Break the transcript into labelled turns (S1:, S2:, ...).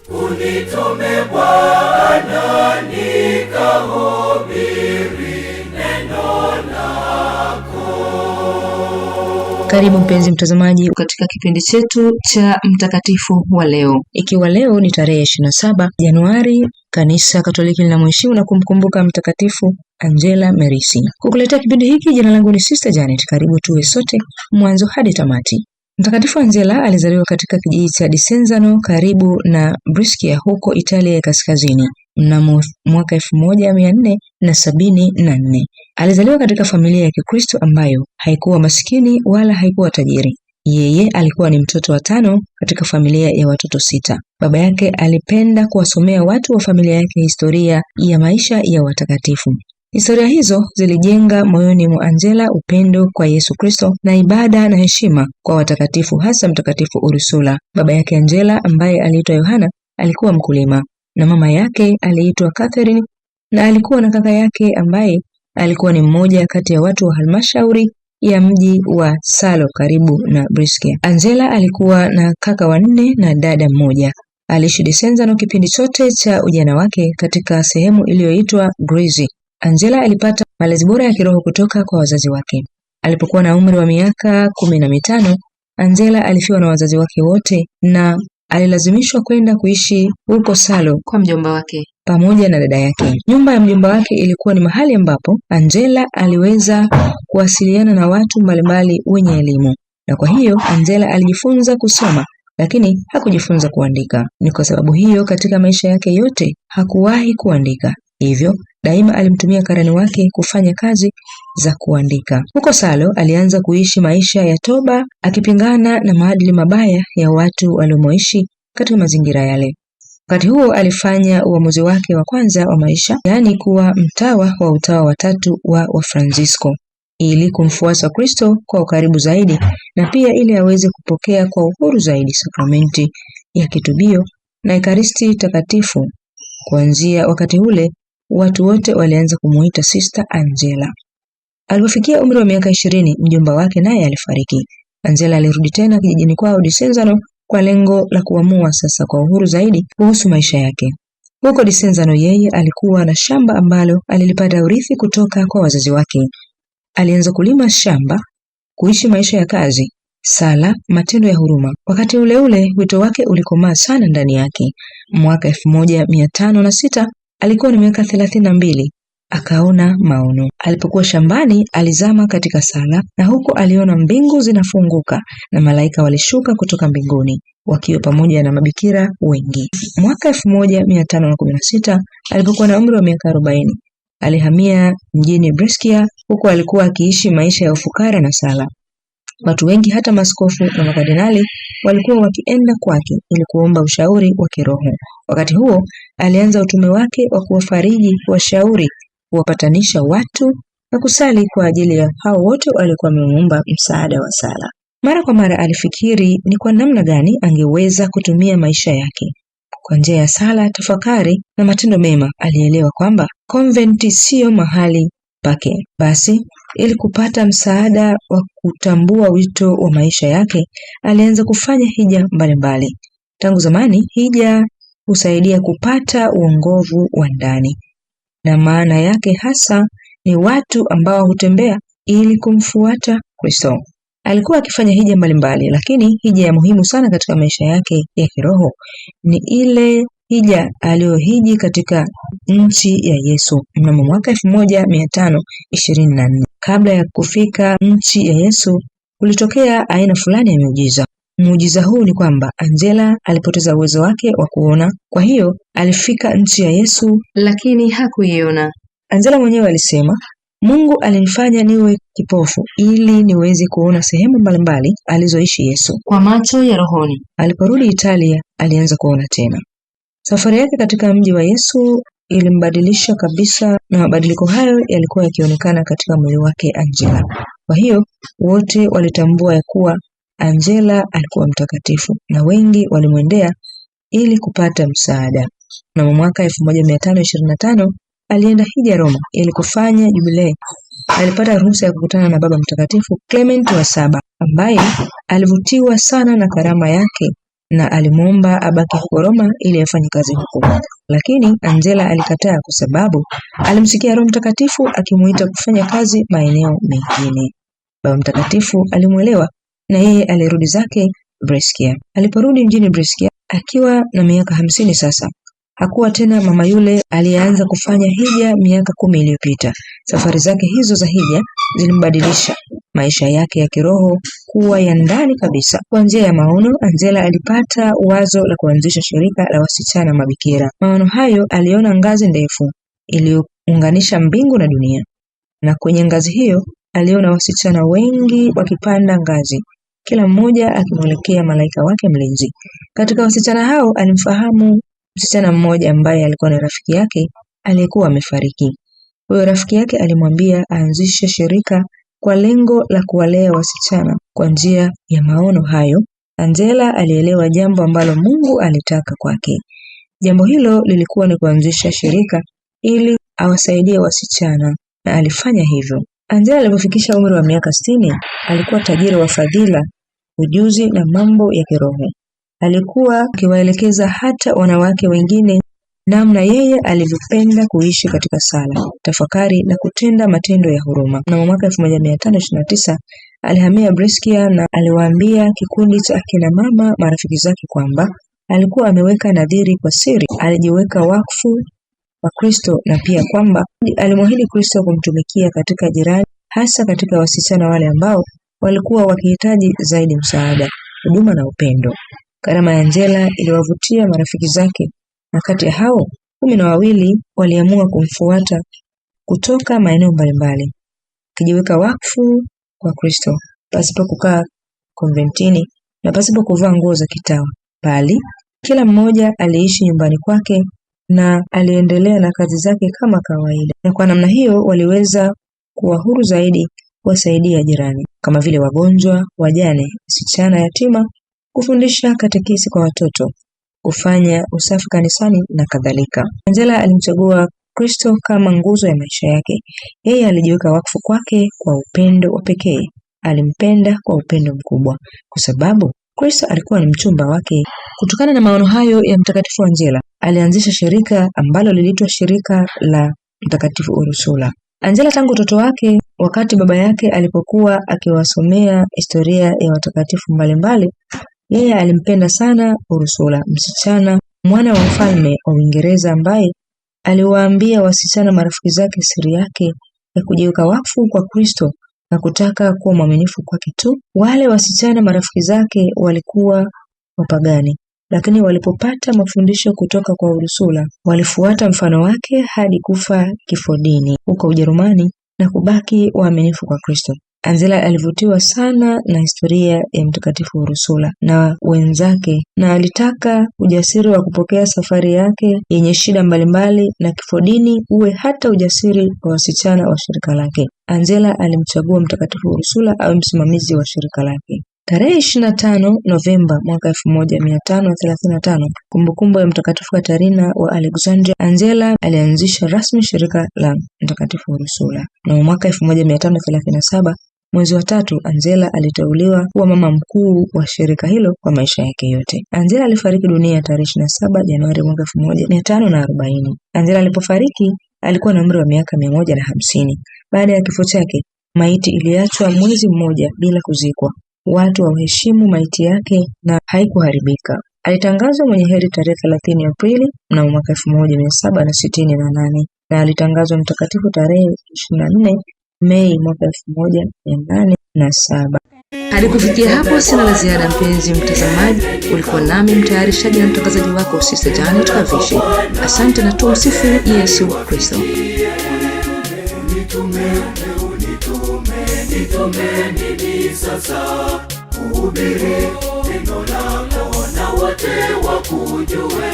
S1: Unitume Bwana nikahubiri neno lako.
S2: Karibu mpenzi mtazamaji katika kipindi chetu cha mtakatifu wa leo. Ikiwa leo ni tarehe 27 Januari, Kanisa Katoliki linamheshimu na kumkumbuka Mtakatifu Angela Merisi. Kukuletea kipindi hiki, jina langu ni Sister Janet. Karibu tuwe sote mwanzo hadi tamati. Mtakatifu Angela alizaliwa katika kijiji cha Desenzano karibu na Brescia huko Italia ya Kaskazini mnamo mwaka 1474. Alizaliwa katika familia ya Kikristo ambayo haikuwa maskini wala haikuwa tajiri. Yeye alikuwa ni mtoto wa 5 katika familia ya watoto 6. Baba yake alipenda kuwasomea watu wa familia yake historia ya maisha ya watakatifu. Historia hizo zilijenga moyoni mwa Angela upendo kwa Yesu Kristo na ibada na heshima kwa watakatifu, hasa Mtakatifu Ursula. Baba yake Angela ambaye aliitwa Yohana alikuwa mkulima na mama yake aliitwa Catherine, na alikuwa na kaka yake ambaye alikuwa ni mmoja kati ya watu wa halmashauri ya mji wa Salo karibu na Brescia. Angela alikuwa na kaka 4 na dada 1. Aliishi Desenzano kipindi chote cha ujana wake katika sehemu iliyoitwa Grezi. Angela alipata malezi bora ya kiroho kutoka kwa wazazi wake. Alipokuwa na umri wa miaka 15, Angela alifiwa na wazazi wake wote na alilazimishwa kwenda kuishi huko Salo kwa mjomba wake pamoja na dada yake. Nyumba ya mjomba wake ilikuwa ni mahali ambapo Angela aliweza kuwasiliana na watu mbalimbali wenye elimu, na kwa hiyo Angela alijifunza kusoma lakini hakujifunza kuandika. Ni kwa sababu hiyo katika maisha yake yote hakuwahi kuandika. Hivyo daima alimtumia karani wake kufanya kazi za kuandika. Huko Salo alianza kuishi maisha ya toba, akipingana na maadili mabaya ya watu walioishi katika mazingira yale. Wakati huo alifanya uamuzi wake wa kwanza wa maisha, yaani kuwa mtawa wa utawa wa 3 wa Wafransisko, ili kumfuasa Kristo kwa ukaribu zaidi na pia ili aweze kupokea kwa uhuru zaidi sakramenti ya kitubio na Ekaristi takatifu. Kuanzia wakati ule watu wote walianza kumuita Sister Angela. Alipofikia umri wa miaka 20, mjomba wake naye alifariki. Angela alirudi tena kijijini kwao Desenzano kwa lengo la kuamua sasa kwa uhuru zaidi kuhusu maisha yake. Huko Desenzano yeye alikuwa na shamba ambalo alilipata urithi kutoka kwa wazazi wake. Alianza kulima shamba, kuishi maisha ya kazi, sala, matendo ya huruma. Wakati ule wito wake ulikomaa sana ndani yake. Mwaka 1506 alikuwa na miaka 32, akaona maono. Alipokuwa shambani alizama katika sala, na huko aliona mbingu zinafunguka na malaika walishuka kutoka mbinguni wakiwa pamoja na mabikira wengi. Mwaka 1516 alipokuwa na umri wa miaka 40 alihamia mjini Brescia. Huko alikuwa akiishi maisha ya ufukara na sala. Watu wengi hata maskofu na makardinali walikuwa wakienda kwake ili kuomba ushauri wa kiroho. Wakati huo alianza utume wake wa kuwafariji, kuwashauri, kuwapatanisha watu na kusali kwa ajili ya hao wote walikuwa wamemuomba msaada wa sala. Mara kwa mara alifikiri ni kwa namna gani angeweza kutumia maisha yake. Kwa njia ya sala, tafakari na matendo mema alielewa kwamba konventi sio mahali pake. Basi ili kupata msaada wa kutambua wito wa maisha yake, alianza kufanya hija mbalimbali. Tangu zamani hija husaidia kupata uongovu wa ndani, na maana yake hasa ni watu ambao hutembea ili kumfuata Kristo. Alikuwa akifanya hija mbalimbali, lakini hija ya muhimu sana katika maisha yake ya kiroho ni ile hija aliyohiji katika nchi ya Yesu mnamo mwaka 1524. Kabla ya kufika nchi ya Yesu kulitokea aina fulani ya miujiza. Muujiza huu ni kwamba Angela alipoteza uwezo wake wa kuona, kwa hiyo alifika nchi ya Yesu lakini hakuiona. Angela mwenyewe alisema, Mungu alinifanya niwe kipofu ili niweze kuona sehemu mbalimbali alizoishi Yesu kwa macho ya rohoni. Aliporudi Italia alianza kuona tena. Safari yake katika mji wa Yesu ilimbadilisha kabisa, na mabadiliko hayo yalikuwa yakionekana katika moyo wake Angela. Kwa hiyo wote walitambua ya kuwa Angela alikuwa mtakatifu na wengi walimwendea ili kupata msaada. Na mwaka 1525 alienda hija Roma ili kufanya jubilei. Alipata ruhusa ya kukutana na Baba Mtakatifu Clement wa 7 ambaye alivutiwa sana na karama yake na alimwomba abaki huko Roma ili afanye kazi huko, lakini Angela alikataa kwa sababu alimsikia Roho Mtakatifu akimuita kufanya kazi maeneo mengine. Baba Mtakatifu alimuelewa na yeye alirudi zake Brescia. Aliporudi mjini Brescia akiwa na miaka 50 sasa, hakuwa tena mama yule aliyeanza kufanya hija miaka 10 iliyopita. Safari zake hizo za hija zilimbadilisha maisha yake ya kiroho kuwa ya ndani kabisa. Kwa njia ya maono, Angela alipata wazo la kuanzisha shirika la wasichana mabikira. Maono hayo aliona ngazi ndefu iliyounganisha mbingu na dunia, na kwenye ngazi hiyo aliona wasichana wengi wakipanda ngazi, kila mmoja akimwelekea malaika wake mlinzi. Katika wasichana hao alimfahamu msichana mmoja ambaye alikuwa ni rafiki yake aliyekuwa amefariki. Huyo rafiki yake alimwambia aanzishe shirika kwa lengo la kuwalea wasichana. Kwa njia ya maono hayo, Angela alielewa jambo ambalo Mungu alitaka kwake. Jambo hilo lilikuwa ni kuanzisha shirika ili awasaidie wasichana, na alifanya hivyo. Angela alipofikisha umri wa miaka 60, alikuwa tajiri wa fadhila, ujuzi na mambo ya kiroho. Alikuwa akiwaelekeza hata wanawake wengine namna yeye alivyopenda kuishi katika sala, tafakari na kutenda matendo ya huruma. Mnamo mwaka 1529 alihamia Brescia na aliwaambia kikundi cha akina mama marafiki zake kwamba alikuwa ameweka nadhiri kwa siri, alijiweka wakfu wa Kristo, na pia kwamba alimwahidi Kristo kumtumikia katika jirani, hasa katika wasichana wale ambao walikuwa wakihitaji zaidi msaada, huduma na upendo. Karama ya Angela iliwavutia marafiki zake, na kati ya hao 12 waliamua kumfuata kutoka maeneo mbalimbali, kijiweka wakfu kwa Kristo, pasipo kukaa konventini na pasipo kuvaa nguo za kitawa, bali kila mmoja aliishi nyumbani kwake na aliendelea na kazi zake kama kawaida. Na kwa namna hiyo waliweza kuwa huru zaidi kuwasaidia jirani, kama vile wagonjwa, wajane, wasichana yatima, kufundisha katekesi kwa watoto, kufanya usafi kanisani na kadhalika. Angela alimchagua Kristo kama nguzo ya maisha yake. Yeye alijiweka wakfu kwake kwa upendo wa pekee. Alimpenda kwa upendo mkubwa kwa sababu Kristo alikuwa ni mchumba wake. Kutokana na maono hayo ya Mtakatifu Angela, alianzisha shirika ambalo liliitwa Shirika la Mtakatifu Ursula. Angela tangu utoto wake, wakati baba yake alipokuwa akiwasomea historia ya watakatifu mbalimbali, yeye alimpenda sana Ursula, msichana mwana wa mfalme wa Uingereza, ambaye aliwaambia wasichana marafiki zake siri yake ya kujiweka wakfu kwa Kristo na kutaka kuwa mwaminifu kwake tu. Wale wasichana marafiki zake walikuwa wapagani, lakini walipopata mafundisho kutoka kwa Ursula, walifuata mfano wake hadi kufa kifodini huko Ujerumani na kubaki waaminifu kwa Kristo. Angela alivutiwa sana na historia ya Mtakatifu Ursula na wenzake, na alitaka ujasiri wa kupokea safari yake yenye shida mbalimbali na kifodini uwe hata ujasiri wa wasichana wa shirika lake. Angela alimchagua Mtakatifu Ursula awe msimamizi wa shirika lake. Tarehe 25 Novemba mwaka 1535, kumbukumbu ya Mtakatifu Katarina wa Alexandria, Angela alianzisha rasmi shirika la Mtakatifu Ursula. Na mwaka 1537 mwezi wa 3, Angela aliteuliwa kuwa mama mkuu wa shirika hilo kwa maisha yake yote. Angela alifariki dunia tarehe 27 Januari mwaka 1540. Angela alipofariki alikuwa na umri wa miaka 150. Baada ya kifo chake, maiti iliachwa mwezi mmoja bila kuzikwa. Watu waheshimu maiti yake na haikuharibika. Alitangazwa mwenye heri tarehe 30 Aprili na mwaka 1768 na alitangazwa mtakatifu tarehe 24 Mei mwaka 1807.
S3: Hadi kufikia hapo sina la ziada, mpenzi mtazamaji. Ulikuwa nami mtayarishaji na mtangazaji wako Sister Janet Kavishi. Asante na tumsifu Yesu Kristo.
S1: Nitume mimi sasa kuhubiri neno lako na wote wakujue.